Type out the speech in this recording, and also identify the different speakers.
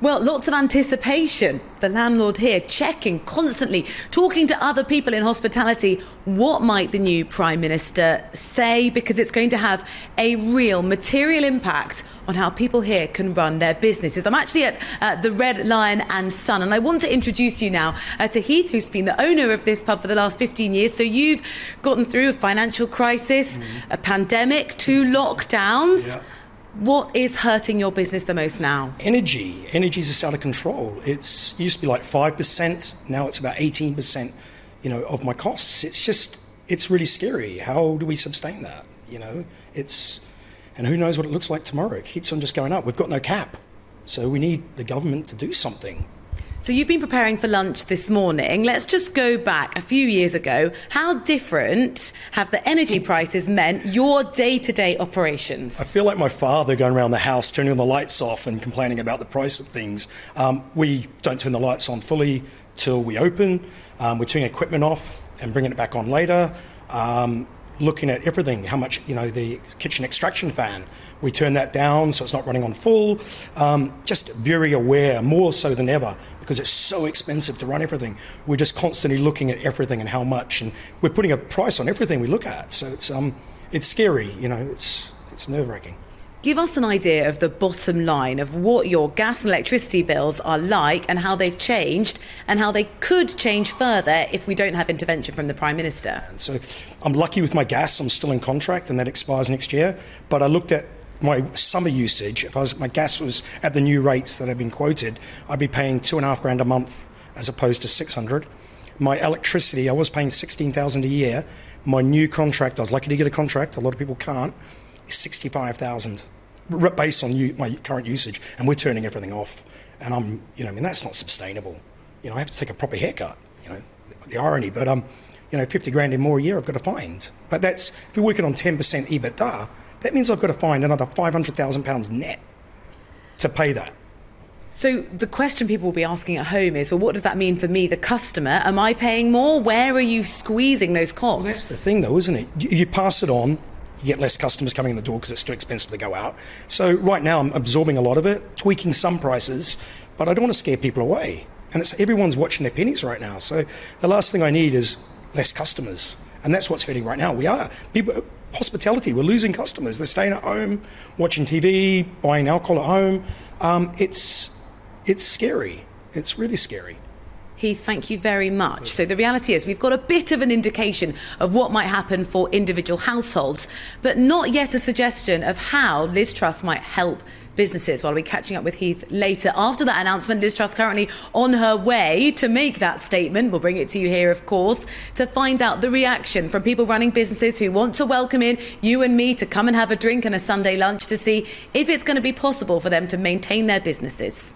Speaker 1: Well, lots of anticipation. The landlord here checking constantly, talking to other people in hospitality. What might the new Prime Minister say? Because it's going to have a real material impact on how people here can run their businesses. I'm actually at the Red Lion and Sun, and I want to introduce you now to Heath, who's been the owner of this pub for the last 15 years. So you've gotten through a financial crisis, a pandemic, 2 lockdowns.
Speaker 2: Yeah.
Speaker 1: What is hurting your business the most now?
Speaker 2: Energy. Energy is just out of control. It used to be like 5%. Now it's about 18%, of my costs. It's really scary. How do we sustain that? And who knows what it looks like tomorrow? It keeps on just going up. We've got no cap. So we need the government to do something.
Speaker 1: So you've been preparing for lunch this morning. Let's just go back a few years ago. How different have the energy prices meant your day-to-day operations?
Speaker 2: I feel like my father going around the house, turning the lights off and complaining about the price of things. We don't turn the lights on fully till we open. We're turning equipment off and bringing it back on later. Looking at everything, how much, the kitchen extraction fan, we turn that down so it's not running on full. Just very aware, more so than ever, because it's so expensive to run everything. We're just constantly looking at everything and how much, and we're putting a price on everything we look at. So it's scary, it's nerve-wracking.
Speaker 1: Give us an idea of the bottom line of what your gas and electricity bills are like and how they've changed and how they could change further if we don't have intervention from the Prime Minister.
Speaker 2: And so I'm lucky with my gas. I'm still in contract and that expires next year. But I looked at my summer usage. If my gas was at the new rates that have been quoted, I'd be paying $2,500 a month as opposed to $600. My electricity, I was paying $16,000 a year. My new contract, I was lucky to get a contract. A lot of people can't. $65,000 based on my current usage, and we're turning everything off. And that's not sustainable. I have to take a proper haircut. The irony, but 50 grand in more a year I've got to find. But that's if you're working on 10% EBITDA, that means I've got to find another £500,000 net to pay that.
Speaker 1: So the question people will be asking at home is, well, what does that mean for me, the customer? Am I paying more? Where are you squeezing those costs?
Speaker 2: Well, that's the thing, though, isn't it? You pass it on. You get less customers coming in the door because it's too expensive to go out. So right now I'm absorbing a lot of it, tweaking some prices, but I don't want to scare people away. And everyone's watching their pennies right now. So the last thing I need is less customers. And that's what's hurting right now. Hospitality, we're losing customers. They're staying at home, watching TV, buying alcohol at home. It's scary. It's really scary.
Speaker 1: Heath, thank you very much. So the reality is we've got a bit of an indication of what might happen for individual households, but not yet a suggestion of how Liz Truss might help businesses. While we're catching up with Heath later after that announcement, Liz Truss currently on her way to make that statement. We'll bring it to you here, of course, to find out the reaction from people running businesses who want to welcome in you and me to come and have a drink and a Sunday lunch to see if it's going to be possible for them to maintain their businesses.